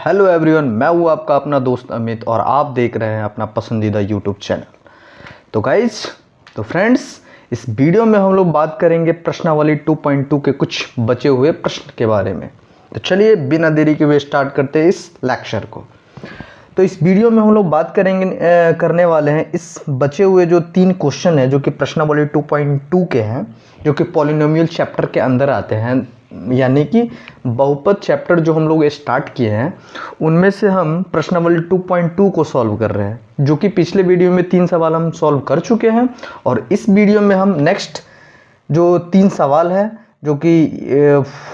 Hello everyone, मैं हूँ आपका अपना दोस्त अमित और आप देख रहे हैं अपना पसंदीदा यूट्यूब चैनल। तो फ्रेंड्स, इस वीडियो में हम लोग बात करेंगे प्रश्नावली 2.2 के कुछ बचे हुए प्रश्न के बारे में। तो चलिए बिना देरी के हुए स्टार्ट करते हैं इस लेक्चर को। तो इस वीडियो में हम लोग बात करने वाले हैं इस बचे हुए जो 3 क्वेश्चन हैं जो कि प्रश्नावली 2.2 के हैं, जो कि पॉलिनोमियल चैप्टर के अंदर आते हैं, यानी कि बहुपद चैप्टर जो हम लोग स्टार्ट किए हैं उनमें से हम प्रश्नावली 2.2 को सॉल्व कर रहे हैं, जो कि पिछले वीडियो में 3 सवाल हम सॉल्व कर चुके हैं। और इस वीडियो में हम नेक्स्ट जो 3 सवाल है, जो कि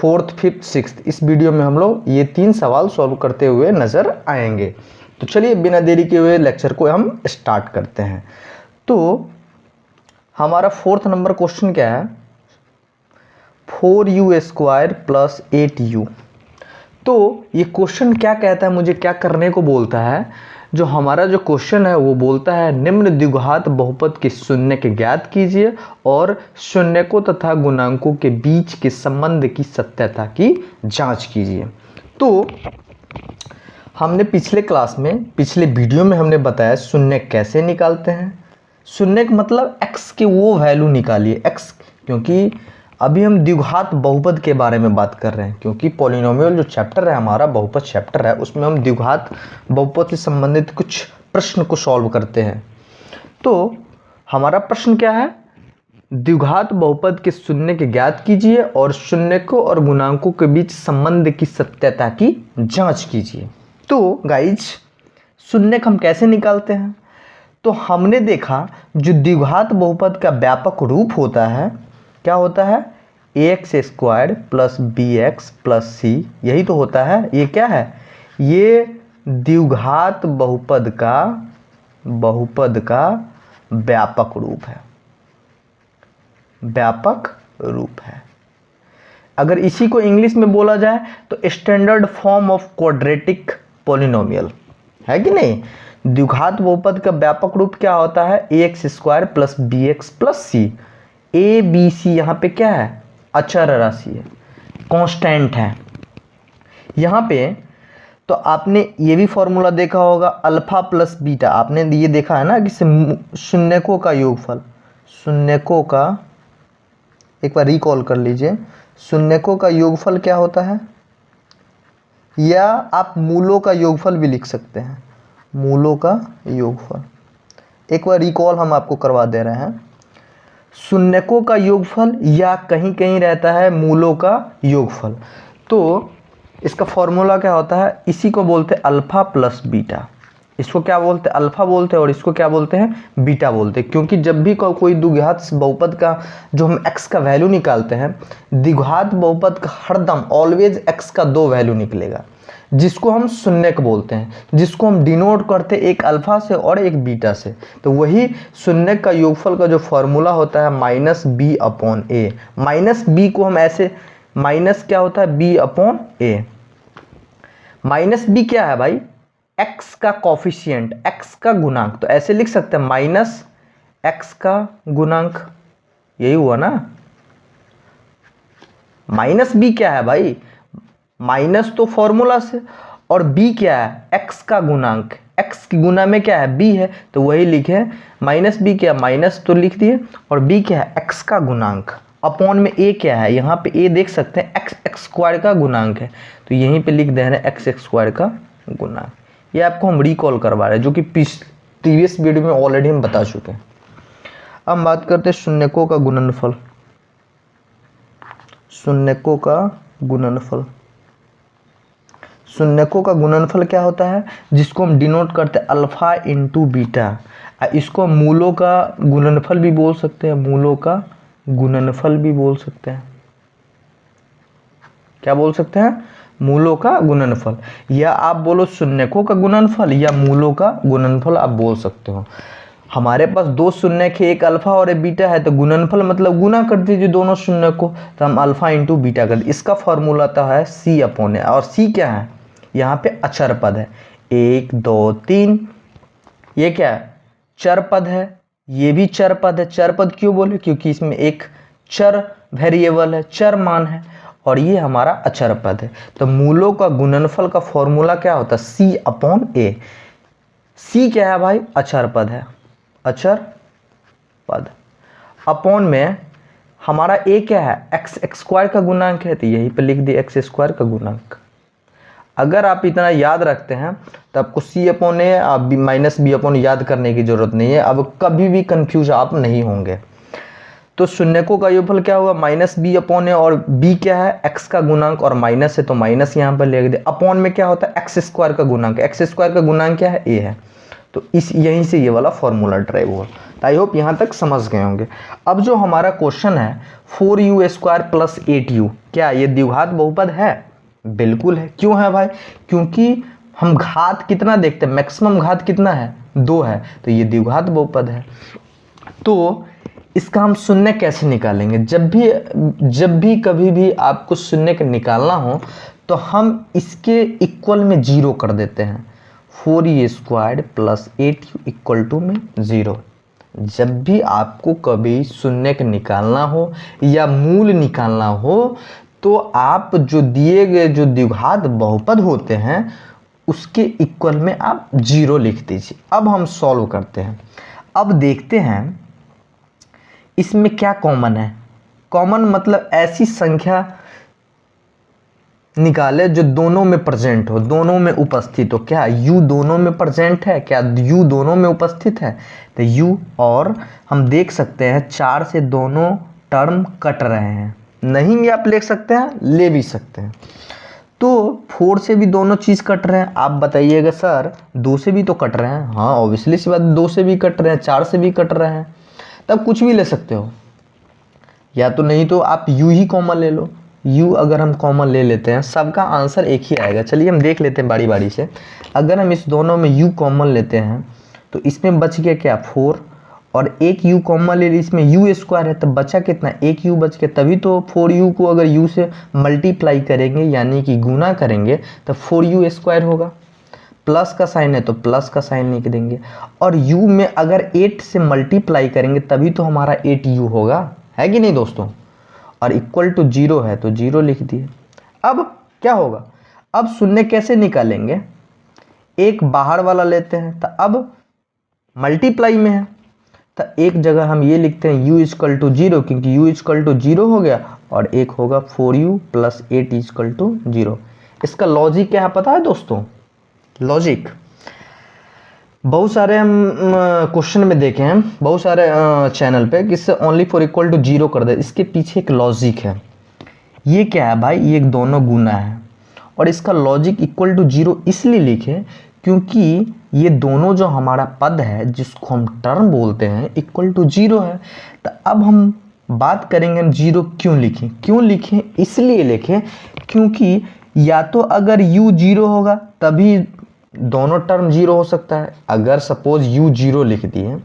4th, 5th, 6th, इस वीडियो में हम लोग ये 3 सवाल सॉल्व करते हुए नज़र आएंगे। तो चलिए बिना देरी के हुए लेक्चर को हम स्टार्ट करते हैं। तो हमारा 4th नंबर क्वेश्चन क्या है, 4u² प्लस 8u। तो ये क्वेश्चन क्या कहता है, मुझे क्या करने को बोलता है। जो हमारा जो क्वेश्चन है वो बोलता है निम्न द्विघात बहुपद के शून्य के ज्ञात कीजिए और शून्यकों तथा गुणांकों के बीच के संबंध की सत्यता की जांच कीजिए। तो हमने पिछले क्लास में, पिछले वीडियो में हमने बताया शून्य कैसे निकालते हैं। शून्य का मतलब x की वो वैल्यू निकालिए, x, क्योंकि अभी हम द्विघात बहुपद के बारे में बात कर रहे हैं, क्योंकि पॉलिनोमियल जो चैप्टर है हमारा, बहुपद चैप्टर है, उसमें हम द्विघात बहुपद से संबंधित कुछ प्रश्न को सॉल्व करते हैं। तो हमारा प्रश्न क्या है, द्विघात बहुपद के शून्य के ज्ञात कीजिए और शून्यकों और गुणांकों के बीच संबंध की सत्यता की जांच कीजिए। तो गाइज, शून्य हम कैसे निकालते हैं। तो हमने देखा जो द्विघात बहुपद का व्यापक रूप होता है, क्या होता है, ax² plus bx plus c, यही तो होता है। ये क्या है, ये द्विघात बहुपद का व्यापक रूप है, व्यापक रूप है। अगर इसी को इंग्लिश में बोला जाए तो standard form of quadratic polynomial है कि नहीं। द्विघात बहुपद का व्यापक रूप क्या होता है, ax² plus bx plus c। A B C यहाँ पे क्या है, अचर राशि है, कांस्टेंट है यहाँ पे। तो आपने ये भी फॉर्मूला देखा होगा, अल्फा प्लस बीटा, आपने ये देखा है ना कि शून्यकों का योगफल, शून्यकों का, एक बार रिकॉल कर लीजिए, शून्यकों का योगफल क्या होता है, या आप मूलों का योगफल भी लिख सकते हैं, मूलों का योगफल। एक बार रिकॉल हम आपको करवा दे रहे हैं, शून्यकों का योगफल या कहीं कहीं रहता है मूलों का योगफल। तो इसका फॉर्मूला क्या होता है, इसी को बोलते हैं अल्फा प्लस बीटा। इसको क्या बोलते हैं, अल्फा बोलते हैं, और इसको क्या बोलते हैं, बीटा बोलते हैं। क्योंकि जब भी कोई द्विघात बहुपद का जो हम x का वैल्यू निकालते हैं, द्विघात बहुपद का हरदम ऑलवेज x का 2 वैल्यू निकलेगा, जिसको हम शून्यक बोलते हैं, जिसको हम डिनोट करते हैं एक अल्फा से और एक बीटा से। तो वही शून्यक का योगफल का जो फॉर्मूला होता है -b/a। माइनस बी को हम ऐसे, माइनस क्या होता है, b/a। माइनस बी क्या है भाई, x का कॉफिशिएंट, x का गुणांक। तो ऐसे लिख सकते हैं माइनस x का गुणांक, यही हुआ ना। माइनस बी क्या है भाई, माइनस तो फॉर्मूला से, और b क्या है, x का गुणांक, x की गुना में क्या है, b है, तो वही लिखे माइनस बी क्या, माइनस तो लिख दिए, और b क्या है, x का गुणांक, अपॉन में a क्या है, यहाँ पे a देख सकते हैं x² का गुणांक है, तो यहीं पे लिख दे रहे हैं x² का गुणांक। ये आपको हम रिकॉल करवा रहे हैं, जो कि प्रीवियस वीडियो में ऑलरेडी हम बता चुके हैं। अब हम बात करते हैं शून्यकों का गुणनफल। शून्यकों का गुणनफल, शून्यकों का गुणनफल क्या होता है, जिसको हम डिनोट करते हैं अल्फा इंटू बीटा। इसको मूलों का गुणनफल भी बोल सकते हैं, मूलों का गुणनफल भी बोल सकते हैं। क्या बोल सकते हैं, मूलों का गुणनफल, या आप बोलो शून्यकों का गुणनफल या मूलों का गुणनफल आप बोल सकते हो। हमारे पास 2 शून्यक है, एक अल्फा और एक बीटा है, तो गुणनफल मतलब गुना कर दीजिए दोनों शून्य को, तो हम अल्फा इंटू बीटा कर दीजिए। इसका फॉर्मूला तो है c/a, और c क्या है, यहाँ पे अचर पद है, 1 2 3, ये क्या है, चर पद है, ये भी चर पद है। चर पद क्यों बोले, क्योंकि इसमें एक चर वेरिएबल है, चर मान है। और ये हमारा अचर पद है। तो मूलों का गुणनफल का फॉर्मूला क्या होता है, सी अपॉन ए। सी क्या है भाई, अचर पद है, अचर पद। अपॉन में हमारा ए क्या है, एक्स स्क्वायर का गुणांक है, तो यहीं पे लिख दिए एक्स स्क्वायर का गुणांक। अगर आप इतना याद रखते हैं तो आपको सी अपॉन ए माइनस बी अपॉन याद करने की जरूरत नहीं है, अब कभी भी कंफ्यूज आप नहीं होंगे। तो शून्यकों का योगफल क्या होगा, माइनस बी अपॉन ए, और बी क्या है, एक्स का गुणांक, और माइनस है तो माइनस यहाँ पर लिख दे। अपॉन में क्या होता है, एक्स स्क्वायर का गुणांक, एक्स स्क्वायर का गुणांक क्या है, ए है। तो इस यहीं से ये वाला फॉर्मूला ड्राइव हुआ। तो आई होप यहाँ तक समझ गए होंगे। अब जो हमारा क्वेश्चन है 4u स्क्वायर प्लस 8u, क्या ये द्विघात बहुपद है? बिल्कुल है। क्यों है भाई? क्योंकि हम घात कितना देखते हैं, मैक्सिमम घात कितना है, 2 है, तो ये द्विघात बहुपद है। तो इसका हम शून्य कैसे निकालेंगे? जब भी कभी भी आपको शून्य का निकालना हो तो हम इसके इक्वल में 0 कर देते हैं। 4u square plus 8u equal to में 0। जब भी आपको कभी शून्य का निकालना हो या मूल निकालना हो तो आप जो दिए गए जो द्विघात बहुपद होते हैं उसके इक्वल में आप 0 लिख दीजिए। अब हम सॉल्व करते हैं। अब देखते हैं इसमें क्या कॉमन है। कॉमन मतलब ऐसी संख्या निकाले जो दोनों में प्रेजेंट हो, दोनों में उपस्थित हो। क्या u दोनों में प्रेजेंट है? क्या u दोनों में उपस्थित है? तो u, और हम देख सकते हैं 4 से दोनों टर्म कट रहे हैं। नहीं भी आप ले सकते हैं, ले भी सकते हैं। तो 4 से भी दोनों चीज़ कट रहे हैं। आप बताइएगा सर 2 से भी तो कट रहे हैं। हाँ ऑब्वियसली सी बात, 2 से भी कट रहे हैं, 4 से भी कट रहे हैं। तब कुछ भी ले सकते हो, या तो नहीं तो आप u ही कॉमन ले लो। u अगर हम कॉमन ले लेते हैं सबका आंसर एक ही आएगा। चलिए हम देख लेते हैं बारी बारी से। अगर हम इस दोनों में u कॉमन लेते हैं तो इसमें बच गया क्या, 4, और एक u कॉमन ले ली, इसमें u स्क्वायर है, तब बचा कितना, एक u बच गया। तभी तो 4u को अगर u से मल्टीप्लाई करेंगे यानी कि गुना करेंगे तो 4u स्क्वायर होगा। प्लस का साइन है तो प्लस का साइन लिख देंगे, और u में अगर 8 से मल्टीप्लाई करेंगे तभी तो हमारा 8u होगा, है कि नहीं दोस्तों। और इक्वल टू 0 है तो 0 लिख दिए। अब क्या होगा, अब शून्य कैसे निकालेंगे, एक बाहर वाला लेते हैं, तो अब मल्टीप्लाई में है तो एक जगह हम ये लिखते हैं u इक्वल टू 0, क्योंकि u इक्वल टू 0 हो गया, और एक होगा 4u प्लस 8 इक्वल टू 0। इसका लॉजिक क्या है पता है दोस्तों? लॉजिक बहुत सारे हम क्वेश्चन में देखे हैं, बहुत सारे चैनल पे, कि इससे ओनली फॉर इक्वल टू 0 कर दे। इसके पीछे एक लॉजिक है। ये क्या है भाई, ये दोनों गुना है, और इसका लॉजिक इक्वल टू 0 इसलिए लिखे क्योंकि ये दोनों जो हमारा पद है जिसको हम टर्म बोलते हैं इक्वल टू 0 है। तो अब हम बात करेंगे हम 0 क्यों लिखें। क्यों लिखें, इसलिए लिखें क्योंकि या तो अगर u 0 होगा तभी दोनों टर्म 0 हो सकता है। अगर सपोज u 0 लिख दिए,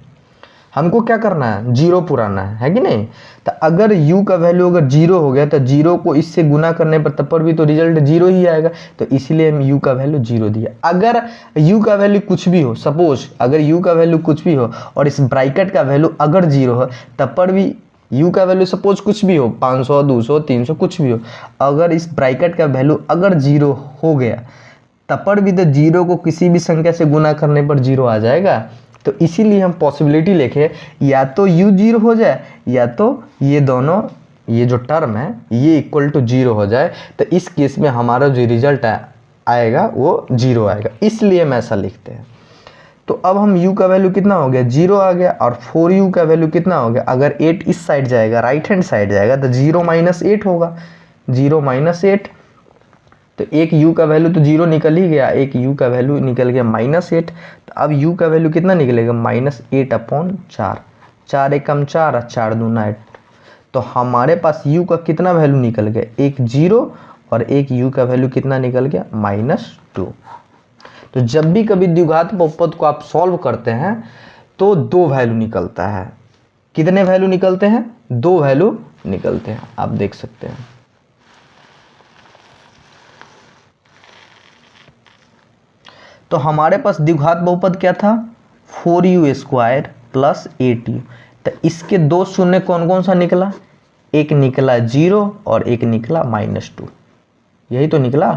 हमको क्या करना है, 0 पुराना है कि नहीं। तो अगर u का वैल्यू अगर 0 हो गया तो 0 को इससे गुना करने पर तब पर भी तो रिजल्ट 0 ही आएगा, तो इसलिए हम u का वैल्यू 0 दिया। अगर u का वैल्यू कुछ भी हो, सपोज अगर u का वैल्यू कुछ भी हो और इस ब्रैकेट का वैल्यू अगर 0 हो तब पर भी u का वैल्यू सपोज कुछ भी हो, 500 200 300 कुछ भी हो, अगर इस ब्रैकेट का वैल्यू अगर 0 हो गया तब पर भी तो 0 को किसी भी संख्या से गुना करने पर 0 आ जाएगा। तो इसीलिए हम पॉसिबिलिटी लिखे या तो u 0 हो जाए या तो ये दोनों, ये जो टर्म है ये इक्वल टू 0 हो जाए। तो इस केस में हमारा जो रिजल्ट आएगा वो 0 आएगा, इसलिए हम ऐसा लिखते हैं। तो अब हम u का वैल्यू कितना हो गया, 0 आ गया, और 4u का वैल्यू कितना हो गया, अगर 8 इस साइड जाएगा, राइट हैंड साइड जाएगा, तो 0 माइनस 8 होगा, 0 माइनस 8। तो एक u का वैल्यू तो 0 निकल ही गया, एक u का वैल्यू निकल गया -8। तो अब u का वैल्यू कितना निकलेगा, -8/4। 4 एकम 4 और 4 दूना 8। तो हमारे पास u का कितना वैल्यू निकल गया, एक 0, और एक u का वैल्यू कितना निकल गया, -2। तो जब भी कभी द्विघात बहुपद को आप सॉल्व करते हैं तो 2 वैल्यू निकलता है। कितने वैल्यू निकलते हैं, 2 वैल्यू निकलते हैं, आप देख सकते हैं। तो हमारे पास द्विघात बहुपद क्या था, 4u स्क्वायर प्लस 8u। तो इसके 2 शून्य कौन कौन सा निकला, एक निकला 0 और एक निकला -2, यही तो निकला।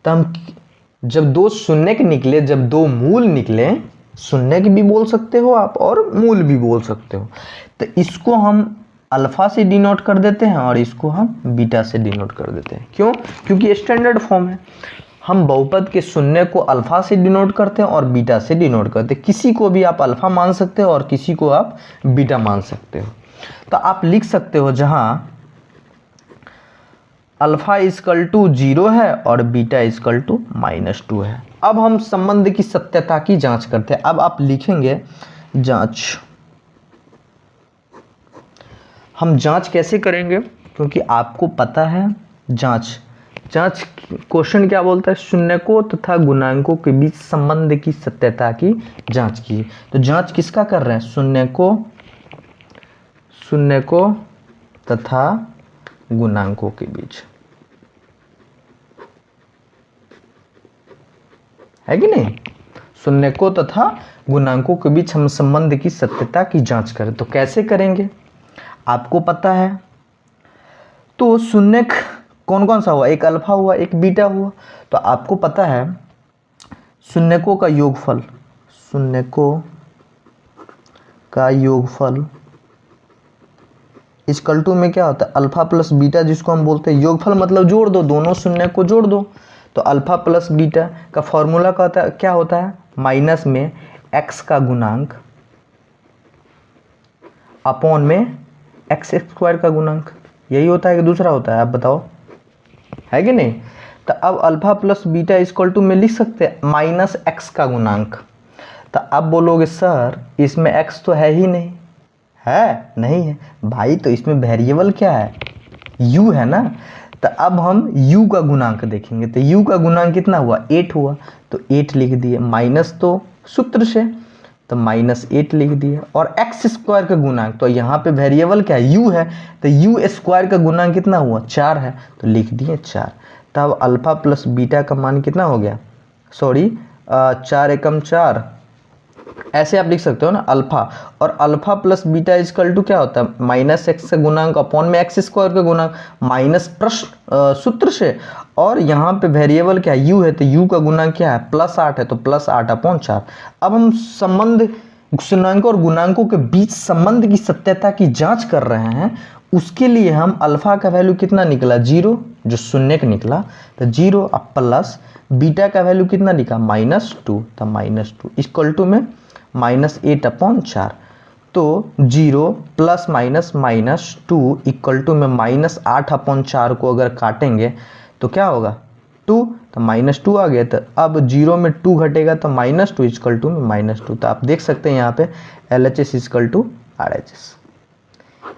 तो हम जब दो शून्य के निकले, जब दो मूल निकले, शून्य की भी बोल सकते हो आप और मूल भी बोल सकते हो, तो इसको हम अल्फा से डिनोट कर देते हैं और इसको हम बीटा से डिनोट कर देते हैं। क्यों? क्योंकि स्टैंडर्ड फॉर्म है। हम बहुपद के शून्य को अल्फा से डिनोट करते हैं और बीटा से डिनोट करते हैं। किसी को भी आप अल्फा मान सकते हो और किसी को आप बीटा मान सकते हो। तो आप लिख सकते हो जहां अल्फा इजकल टू 0 है और बीटा इजकल टू -2 है। अब हम संबंध की सत्यता की जांच करते हैं। अब आप लिखेंगे जांच। हम जांच कैसे करेंगे? क्योंकि आपको पता है जांच क्वेश्चन क्या बोलता है, शून्यकों तथा गुणांकों के बीच संबंध की सत्यता की जांच कीजिए। तो जांच किसका कर रहे हैं? शून्यकों तथा गुणांकों के बीच, है कि नहीं? शून्यकों तथा गुणांकों के बीच हम संबंध की सत्यता की जांच करें तो कैसे करेंगे? आपको पता है। तो शून्यक कौन कौन सा हुआ? एक अल्फा हुआ, एक बीटा हुआ। तो आपको पता है शून्यकों का योगफल, शून्यकों का योगफल इक्वल टू में क्या होता है? अल्फा प्लस बीटा, जिसको हम बोलते हैं योगफल, मतलब जोड़ दो, दोनों शून्य को जोड़ दो। तो अल्फा प्लस बीटा का फॉर्मूला क्या होता है? माइनस में एक्स का गुणांक अपॉन में एक्स स्क्वायर का गुणांक। यही होता है कि दूसरा होता है? आप बताओ, है कि नहीं? तो अब alpha plus beta equal to में लिख सकते हैं माइनस एक्स का गुणांक। तो अब बोलोगे सर इसमें एक्स तो है ही नहीं। है? नहीं है भाई। तो इसमें वेरिएबल क्या है? u है ना। तो अब हम u का गुणांक देखेंगे। तो u का गुणांक कितना हुआ? 8 हुआ। तो 8 लिख दिए, माइनस तो सूत्र से, तो -8 लिख दिए। और एक्स स्क्वायर का गुणांक, तो यहाँ पे वेरिएबल क्या है? u है। तो u स्क्वायर का गुणांक कितना हुआ? 4 है। तो लिख दिए 4। तब अल्फा प्लस बीटा का मान कितना हो गया? सॉरी 4 एकम 4, ऐसे आप लिख सकते हो ना अल्फा। और alpha plus beta equal to क्या होता है? माइनस एक्स का गुणांक अपॉन में एक्स स्क्वायर का गुणांक, माइनस प्रश्न सूत्र से। और यहाँ पे वेरिएबल क्या है? u है। तो u का गुणांक क्या है? +8 है। तो +8 अपॉन 4। अब हम संबंध शून्याकों और गुणांकों के बीच संबंध की सत्यता की जांच कर रहे हैं। उसके लिए हम अल्फा का वैल्यू कितना निकला? 0, जो शून्य का निकला। तो 0 अब प्लस बीटा का वैल्यू कितना निकला? -2। तो -2 इक्वल टू में -8 अपॉन 4। तो 0 प्लस माइनस -2 इक्वल टू में -8 अपॉन 4 को अगर काटेंगे तो क्या होगा? 2। तो -2 आ गया। तो अब 0 में 2 घटेगा तो -2 इक्वल टू में -2। तो आप देख सकते हैं यहाँ पे LHS इक्वल टू RHS।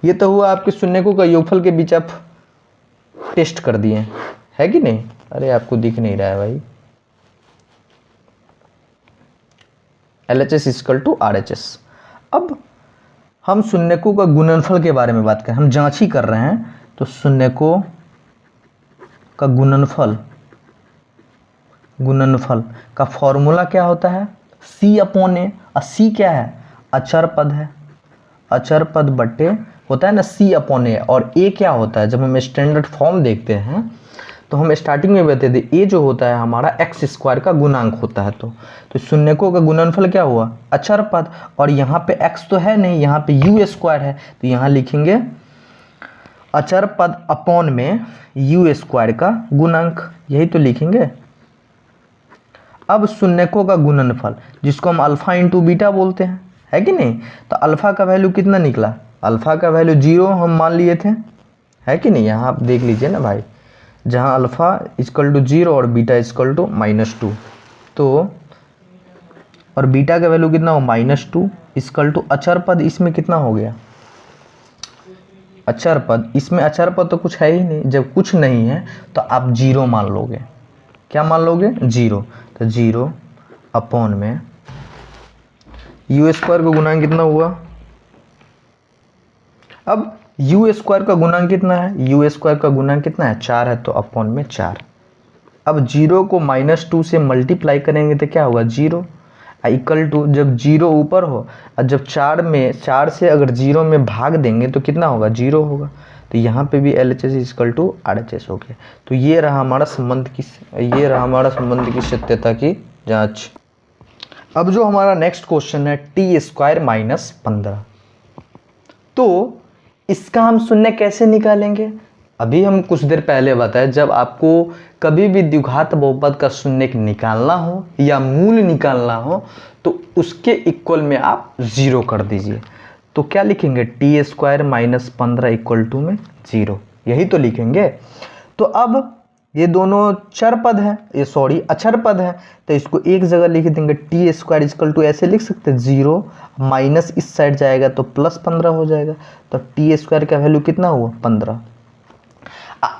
ये तो हुआ आपके शून्यकों का योगफल के बीच आप टेस्ट कर दिए, है कि नहीं? अरे आपको दिख नहीं रहा है भाई। LHS equal to RHS। अब हम शून्यकों का गुणनफल के बारे में बात करें, हम जांच ही कर रहे हैं। तो शून्यकों का गुणनफल का फॉर्मूला क्या होता है? C अपॉन ए। और C क्या है? अचर पद है। अचर पद बटे होता है ना C अपॉन ए। और A क्या होता है? जब हम स्टैंडर्ड फॉर्म देखते हैं तो हम स्टार्टिंग में बता दें A जो होता है हमारा एक्स स्क्वायर का गुणांक होता है। तो शून्यकों का गुणनफल क्या हुआ? अचर पद। और यहाँ पे x तो है नहीं, यहाँ पे u स्क्वायर है। तो यहाँ लिखेंगे अचर पद अपॉन में u स्क्वायर का गुणांक, यही तो लिखेंगे। अब शून्यकों का गुणनफल, जिसको हम अल्फा इंटू बीटा बोलते हैं, है कि नहीं? तो अल्फा का वैल्यू कितना निकला? अल्फा का वैल्यू 0 हम मान लिए थे, है कि नहीं? यहाँ आप देख लीजिए ना भाई, जहाँ अल्फा इक्वल टू 0 और बीटा इक्वल टू -2। तो और बीटा का वैल्यू कितना हो? -2 इक्वल टू अचर पद। इसमें कितना हो गया? अचर पद। इसमें अचर पद तो कुछ है ही नहीं। जब कुछ नहीं है तो आप 0 मान लोगे। क्या मान लोगे? 0। तो 0 अपॉन में u स्क्वायर का गुणांक कितना हुआ? अब u स्क्वायर का गुणांक कितना है? u स्क्वायर का गुणांक कितना है? 4 है। तो अपॉन में 4। अब 0 को -2 से मल्टीप्लाई करेंगे तो क्या होगा? 0 इक्वल टू, जब 0 ऊपर हो और जब 4 से अगर 0 में भाग देंगे तो कितना होगा? 0 होगा। तो यहाँ पे भी LHS इक्वल टू RHS हो गया। तो ये रहा हमारा संबंध की सत्यता की जांच। अब जो हमारा नेक्स्ट क्वेश्चन है t² माइनस 15, तो इसका हम शून्य कैसे निकालेंगे? अभी हम कुछ देर पहले बताए, जब आपको कभी भी द्विघात बहुपद का शून्य निकालना हो या मूल निकालना हो तो उसके इक्वल में आप 0 कर दीजिए। तो क्या लिखेंगे? t² माइनस 15 इक्वल टू में 0, यही तो लिखेंगे। तो अब ये दोनों चर पद है, ये सॉरी अचर पद है, तो इसको एक जगह लिख देंगे। t² इक्वल टू ऐसे लिख सकते हैं 0, माइनस इस साइड जाएगा तो प्लस 15 हो जाएगा। तो t² का वैल्यू कितना हुआ? 15।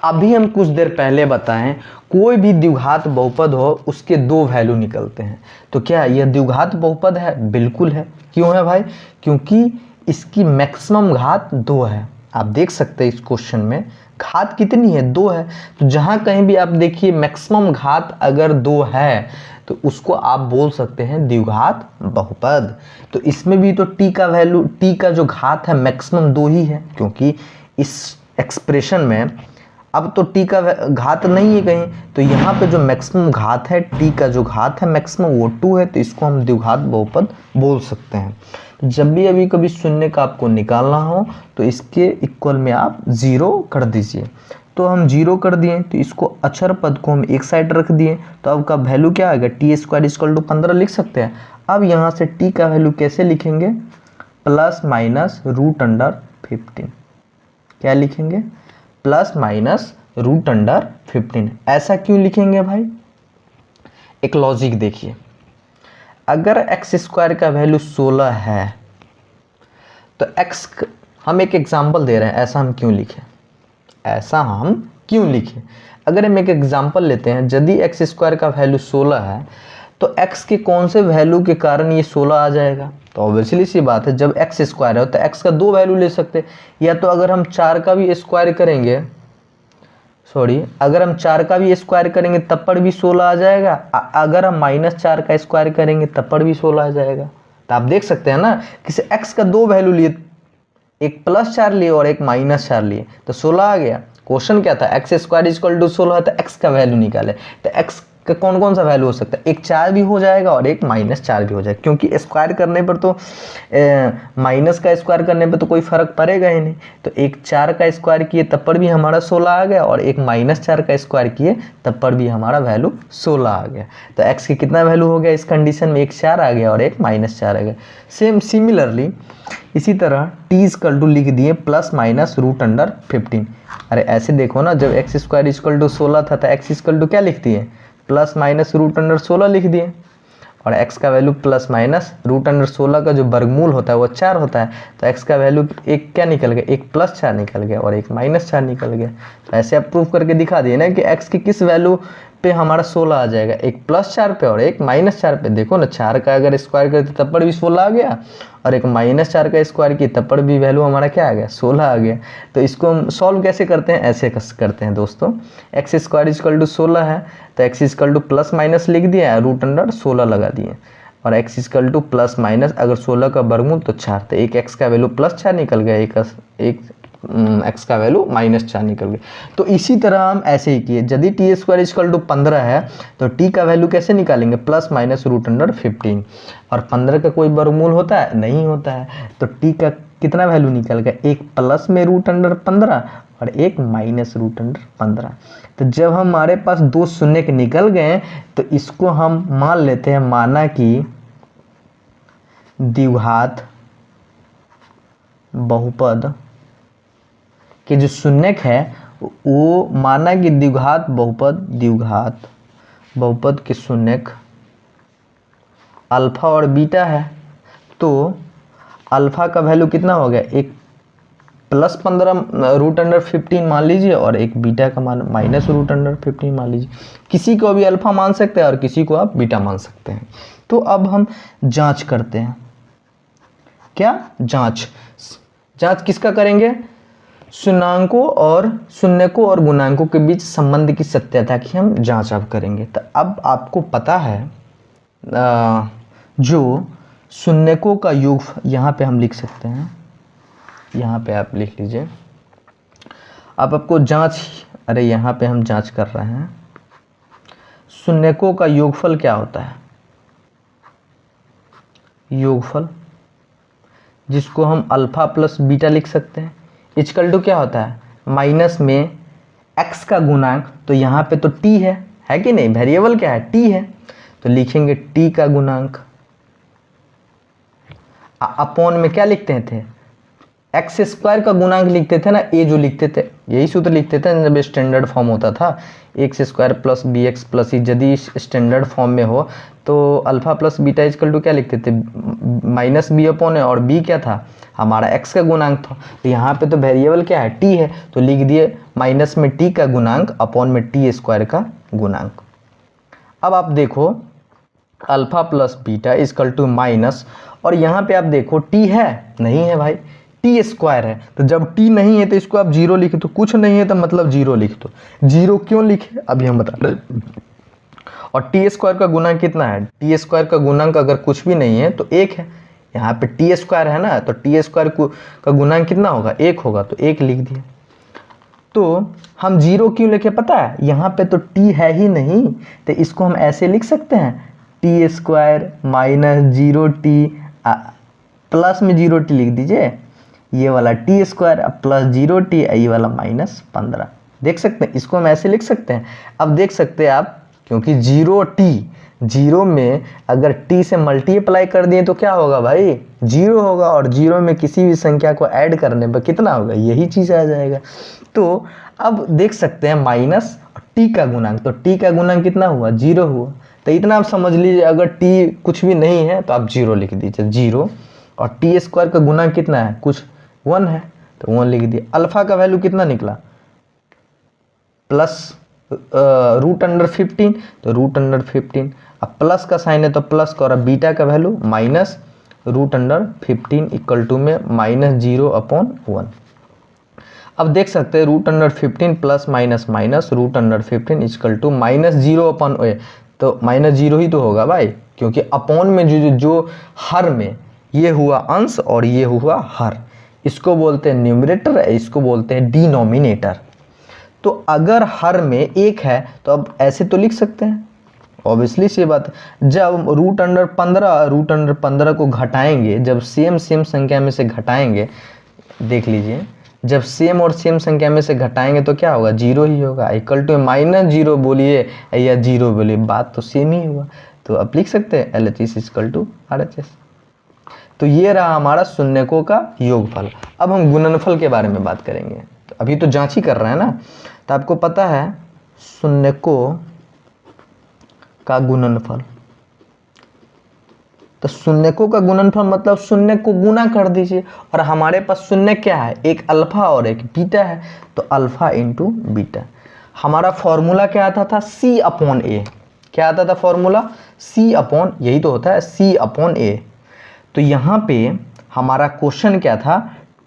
अभी हम कुछ देर पहले बताएं, कोई भी द्विघात बहुपद हो उसके दो वैल्यू निकलते हैं। तो क्या यह द्विघात बहुपद है? बिल्कुल है। क्यों है भाई? क्योंकि इसकी मैक्सिमम घात 2 है। आप देख सकते हैं इस क्वेश्चन में घात कितनी है? 2 है। तो जहां कहीं भी आप देखिए मैक्सिमम घात अगर 2 है तो उसको आप बोल सकते हैं द्विघात बहुपद। तो इसमें भी तो t का वैल्यू, t का जो घात है मैक्सिमम 2 ही है, क्योंकि इस एक्सप्रेशन में अब तो t का घात नहीं है कहीं, तो यहाँ पे जो मैक्सिमम घात है, t का जो घात है मैक्सिमम वो 2 है, तो इसको हम द्विघात बहुपद बोल सकते हैं। जब भी अभी कभी शून्य का आपको निकालना हो तो इसके इक्वल में आप 0 कर दीजिए। तो हम 0 कर दिए, तो इसको अचर पद को हम एक साइड रख दिए, तो अब का वैल्यू क्या आएगा? t² इक्वल टू 15 लिख सकते हैं। अब यहाँ से t का वैल्यू कैसे लिखेंगे? Plus minus root under 15। क्या लिखेंगे? Plus minus root under 15। ऐसा क्यों लिखेंगे भाई? एक लॉजिक देखिए, अगर x² का वैल्यू 16 है तो x, हम एक एग्जांपल दे रहे हैं, ऐसा हम क्यों लिखें? अगर हम एक एग्जांपल लेते हैं, यदि x² का वैल्यू 16 है तो x के कौन से वैल्यू के कारण ये 16 आ जाएगा? तो ऑब्वियसली सी बात है, जब x² है तो x का 2 वैल्यू ले सकते हैं। या तो अगर हम 4 का भी स्क्वायर करेंगे, अगर हम 4 का भी स्क्वायर करेंगे तब पर भी 16 आ जाएगा। अगर हम -4 का स्क्वायर करेंगे तब पर भी 16 आ जाएगा। तो आप देख सकते हैं ना, किसी x का 2 वैल्यू लिए, एक +4 लिए और एक -4 लिए, तो 16 आ गया। क्वेश्चन क्या था? x² इक्वल टू 16 है, तो x का वैल्यू निकाले। तो x का कौन कौन सा वैल्यू हो सकता है? एक 4 भी हो जाएगा और एक -4 भी हो जाएगा, क्योंकि स्क्वायर करने पर तो माइनस का स्क्वायर करने पर तो कोई फर्क पड़ेगा ही नहीं। तो एक 4 का स्क्वायर किए तब पर भी हमारा 16 आ गया, और एक -4 का स्क्वायर किए तब पर भी हमारा वैल्यू 16 आ गया। तो x की कितना वैल्यू हो गया इस कंडीशन में? एक 4 आ गया और एक -4 आ गया। सिमिलरली इसी तरह t इक्वल टू लिख दिए प्लस माइनस रूट अंडर 15। अरे ऐसे देखो ना, जब x² इक्वल टू 16 था तो x इक्वल टू क्या लिख दिए? प्लस माइनस रूट अंडर 16 लिख दिए, और x का value plus minus root under 16 का जो वर्गमूल होता है वो 4 होता है। तो x का वैल्यू एक क्या निकल गया? एक +4 निकल गया और एक -4 निकल गया। तो ऐसे आप प्रूव करके दिखा दिए ना कि x के किस वैल्यू पे हमारा 16 आ जाएगा, एक +4 पे और एक -4 पे। देखो ना, 4 का अगर स्क्वायर करते तब पर भी 16 आ गया, और एक -4 का स्क्वायर किया तब पर भी वैल्यू हमारा क्या आ गया? 16 आ गया। तो इसको हम सॉल्व कैसे करते हैं? ऐसे करते हैं दोस्तों, x² इक्वल टू 16 है तो x equal two plus minus लिख दिया, रूट अंडर 16 लगा दिए, और x equal two plus minus अगर 16 का वर्गमूल तो 4, तो एक x का वैल्यू +4 निकल गया, एक x का वैल्यू -4 निकल गया। तो इसी तरह हम ऐसे ही किए, यदि t² इक्वल टू 15 है तो t का वैल्यू कैसे निकालेंगे? प्लस माइनस रूट अंडर 15, और 15 का कोई वर्गमूल होता है? नहीं होता है। तो t का कितना वैल्यू निकल गया? एक प्लस में रूट अंडर 15 और एक माइनस रूट अंडर 15। तो जब हमारे पास दो शून्य के निकल गए तो इसको हम मान लेते हैं, माना कि द्विघात बहुपद कि जो शून्यक है वो, माना कि द्विघात बहुपद के शून्यक अल्फा और बीटा है। तो अल्फा का वैल्यू कितना हो गया? एक प्लस 15 रूट अंडर 15 मान लीजिए, और एक बीटा का मान माइनस रूट अंडर 15 मान लीजिए। किसी को भी अल्फा मान सकते हैं और किसी को आप बीटा मान सकते हैं। तो अब हम जांच करते हैं। क्या? जांच किसका करेंगे? शून्याङ्कों और गुणांकों के बीच संबंध की सत्यता की हम जांच अब करेंगे। तो अब आपको पता है जो शून्यकों का योग, यहाँ पे हम लिख सकते हैं, यहाँ पे आप लिख लीजिए, अब आपको जांच, अरे यहाँ पे हम जांच कर रहे हैं शून्यकों का योगफल क्या होता है। योगफल जिसको हम अल्फा प्लस बीटा लिख सकते हैं, इक्वल टू क्या होता है, माइनस में x का गुणांक, तो यहाँ पे तो t है कि नहीं, वेरिएबल क्या है t है, तो लिखेंगे t का गुणांक अपॉन में क्या लिखते थे, एक्स स्क्वायर का गुणांक लिखते थे ना, ए जो लिखते थे, यही सूत्र लिखते थे जब स्टैंडर्ड फॉर्म होता था, x square plus b x plus e, यदि स्टैंडर्ड फॉर्म में हो तो alpha plus beta equal to क्या लिखते थे, माइनस बी अपॉन है, और बी क्या था हमारा एक्स का गुणांक था, तो यहाँ पे तो वेरिएबल क्या है टी है, तो लिख दिए माइनस में टी का गुणांक अपॉन में टी स्क्वायर का गुणांक। अब आप देखो alpha plus beta equal to minus, और यहाँ पे आप देखो टी है नहीं है भाई, टी स्क्वायर है, तो जब टी नहीं है तो इसको आप जीरो लिख दो, कुछ नहीं है तो मतलब जीरो लिख दो। जीरो क्यों लिखे अभी हम बता रहे हैं। और टी स्क्वायर का गुणांक कितना है, टी स्क्वायर का गुणांक अगर कुछ भी नहीं है तो एक है, यहाँ पे टी स्क्वायर है ना, तो टी स्क्वायर का गुणांक कितना होगा, एक होगा, तो एक लिख दिए। तो हम जीरो क्यों लिखे पता है, यहाँ पे तो टी है ही नहीं, तो इसको हम ऐसे लिख सकते हैं T square minus zero T, plus में जीरो टी लिख दीजिए, ये वाला T square plus zero T, ये वाला माइनस 15, देख सकते हैं, इसको हम ऐसे लिख सकते हैं। अब देख सकते हैं आप, क्योंकि जीरो टी, जीरो में अगर टी से मल्टीप्लाई कर दिए तो क्या होगा भाई, जीरो होगा, और जीरो में किसी भी संख्या को ऐड करने पर कितना होगा, यही चीज़ आ जाएगा। तो अब देख सकते हैं माइनस टी का गुणांक, तो टी का गुणांक कितना हुआ, जीरो हुआ, तो इतना आप समझ लीजिए, अगर टी कुछ भी नहीं है तो आप जीरो लिख दीजिए, जीरो, और टी स्क्वायर का गुणांक कितना है, कुछ 1 है, तो 1 लिख दिया। अल्फा का वैल्यू कितना निकला, प्लस रूट अंडर 15, तो रूट अंडर 15, अब प्लस का साइन है तो प्लस का, और बीटा का value minus root under 15 equal to में माइनस 0 अपॉन 1। अब देख सकते हैं root under 15 plus minus minus root under 15 equal to minus 0 upon a, तो माइनस 0 ही तो होगा भाई, क्योंकि अपॉन में जो हर में ये हुआ अंश और ये हुआ हर, इसको बोलते हैं न्यूमरेटर, इसको बोलते हैं डिनोमिनेटर। तो अगर हर में एक है तो अब ऐसे तो लिख सकते हैं, ऑब्वियसली सी बात है, जब रूट अंडर 15 को घटाएंगे, जब सेम संख्या में से घटाएंगे, देख लीजिए जब सेम और सेम संख्या में से घटाएंगे तो क्या होगा, जीरो ही होगा, इक्वल टू माइनस जीरो बोलिए या जीरो बोलिए, बात तो सेम ही हुआ, तो आप लिख सकते हैं LHS इक्वल टू RHS। तो ये रहा हमारा शून्यकों का योगफल। अब हम गुणनफल के बारे में बात करेंगे, तो अभी तो जांच ही कर रहे हैं ना, तो आपको पता है शून्यकों का गुणनफल, तो शून्यकों का गुणनफल मतलब शून्य को गुना कर दीजिए, और हमारे पास शून्य क्या है, एक अल्फा और एक बीटा है, तो अल्फा इंटू बीटा। हमारा फॉर्मूला क्या आता था, C अपॉन ए, क्या आता था फॉर्मूला, C अपॉन, यही तो होता है C अपॉन ए। तो यहाँ पे हमारा क्वेश्चन क्या था,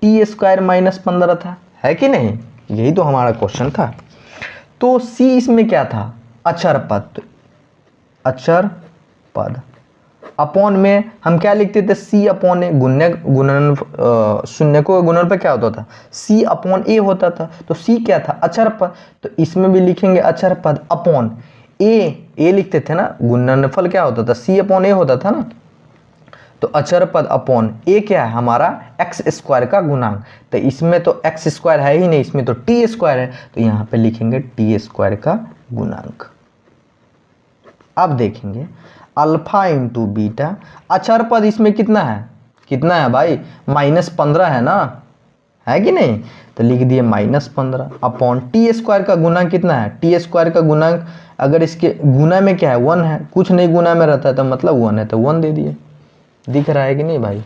टी स्क्वायर माइनस 15 था, है कि नहीं, यही तो हमारा क्वेश्चन था। तो C इसमें क्या था, अचर पद, अचर पद, अपॉन में हम क्या लिखते थे, C अपॉन ए, गुणन शून्यकों का गुणन पर क्या होता था, C अपॉन ए होता था, तो C क्या था, अचर पद, तो इसमें भी लिखेंगे अचर पद अपॉन ए लिखते थे ना, गुणनफल क्या होता था, C अपॉन ए होता था ना, तो अचर पद अपॉन ए क्या है हमारा, एक्स स्क्वायर का गुणांक, तो इसमें तो एक्स स्क्वायर है ही नहीं, इसमें तो टी स्क्वायर है, तो यहाँ पे लिखेंगे टी स्क्वायर का गुणांक। अब देखेंगे अल्फा इंटू बीटा, अचर पद इसमें कितना है भाई, -15 है ना, है कि नहीं, तो लिख दिए -15 अपॉन टी स्क्वायर का गुणांक कितना है, टी स्क्वायर का गुणांक अगर इसके गुना में क्या है 1 है, कुछ नहीं गुना में रहता है तो मतलब 1 है, तो 1 दे दिए, दिख रहा है कि नहीं भाई।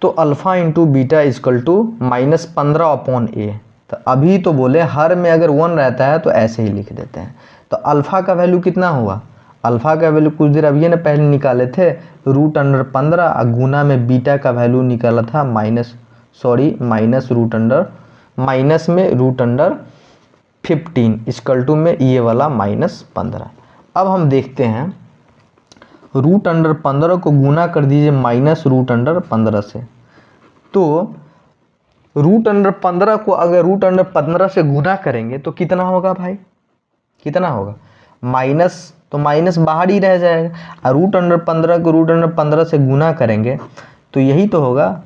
तो alpha into beta equal to -15 upon a, तो अभी तो बोले हर में अगर 1 रहता है तो ऐसे ही लिख देते हैं। तो अल्फा का वैल्यू कितना हुआ, अल्फा का वैल्यू कुछ देर अभी ना पहले निकाले थे, रूट अंडर 15, गुना में बीटा का वैल्यू निकाला था माइनस में रूट अंडर 15 इक्वल टू में ये वाला -15। अब हम देखते हैं रूट अंडर 15 को गुना कर दीजिए माइनस रूट अंडर 15 से, तो √15 को अगर √15 से गुना करेंगे तो कितना होगा भाई, कितना होगा, माइनस, तो माइनस बाहर ही रह जाएगा। और √15 को √15 से गुना करेंगे तो यही तो होगा।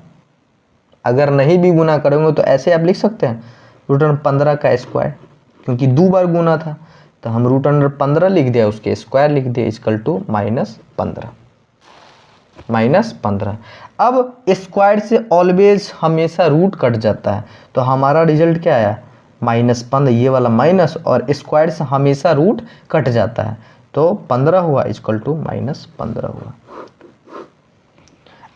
अगर नहीं भी गुना करेंगे तो ऐसे आप लिख सकते हैं √15 का स्क्वायर, क्योंकि 2 बार गुना था तो हम √15 लिख दिया, उसके स्क्वायर लिख दिया, इक्वल टू -15। अब स्क्वायर से ऑलवेज हमेशा रूट कट जाता है, तो हमारा रिजल्ट क्या आया, -15, ये वाला माइनस, और स्क्वायर से हमेशा रूट कट जाता है तो 15 हुआ, इक्वल टू -15 हुआ।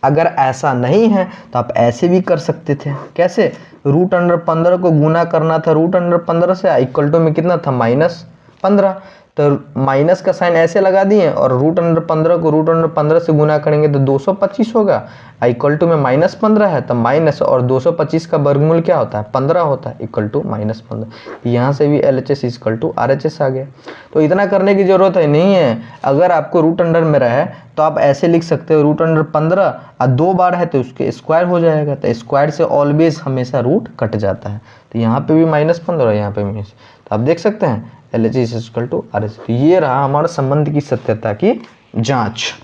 अगर ऐसा नहीं है तो आप ऐसे भी कर सकते थे, कैसे, √15 को गुना करना था √15 से, इक्वल टू में कितना था, -15, तो माइनस का साइन ऐसे लगा दिए, और √15 को √15 से गुना करेंगे तो 225 होगा, इक्वल टू में -15 है, तो माइनस, और 225 का वर्गमूल क्या होता है, 15 होता है, इक्वल टू -15। यहाँ से भी LHS इक्वल टू RHS आ गया। तो इतना करने की ज़रूरत है नहीं है। अगर आपको रूट अंडर में रहे तो आप ऐसे लिख सकते हो, √15 और 2 बार है तो उसके स्क्वायर हो जाएगा, तो स्क्वायर से ऑलवेज हमेशा रूट कट जाता है, तो यहाँ पे भी -15 यहाँ पे भी, तो आप देख सकते हैं LHS इक्वल टू RHS। ये रहा हमारा संबंध की सत्यता की जांच।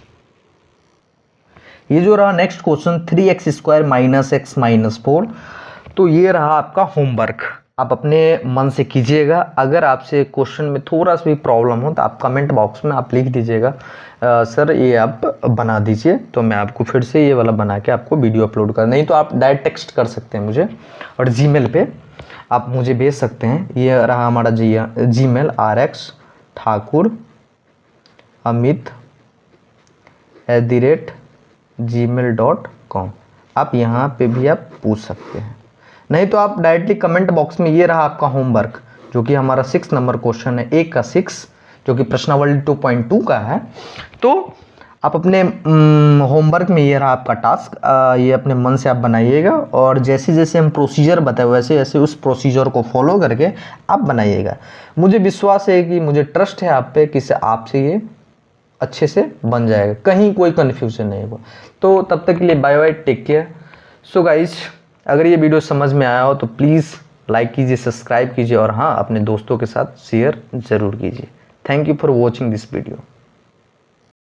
ये जो रहा नेक्स्ट क्वेश्चन, 3x² - x - 4, तो ये रहा आपका होमवर्क। आप अपने मन से कीजिएगा। अगर आपसे क्वेश्चन में थोड़ा सा भी प्रॉब्लम हो तो आप कमेंट बॉक्स में आप लिख दीजिएगा, सर ये आप बना दीजिए, तो मैं आपको फिर से ये वाला बना के आपको वीडियो अपलोड कर, नहीं तो आप डायरेक्ट टेक्स्ट कर सकते हैं मुझे, और जीमेल पे आप मुझे भेज सकते हैं। ये रहा हमारा जीमेल, rxthakur@gmail.com। आप यहाँ पे भी आप पूछ सकते हैं, नहीं तो आप डायरेक्टली कमेंट बॉक्स में। ये रहा आपका होमवर्क, जो कि हमारा 6 नंबर क्वेश्चन है, 1 का 6, जो कि प्रश्नावली 2.2 का है। तो आप अपने होमवर्क में ये रहा आपका टास्क, ये अपने मन से आप बनाइएगा, और जैसे जैसे हम प्रोसीजर बताए वैसे वैसे उस प्रोसीजर को फॉलो करके आप बनाइएगा। मुझे विश्वास है कि, मुझे ट्रस्ट है आप पे कि आपसे ये अच्छे से बन जाएगा, कहीं कोई कन्फ्यूजन नहीं होगा। तो तब तक के लिए bye bye, take care. So guys, अगर ये वीडियो समझ में आया हो तो प्लीज़ लाइक कीजिए, सब्सक्राइब कीजिए, और हाँ, अपने दोस्तों के साथ शेयर ज़रूर कीजिए। Thank you for watching this video.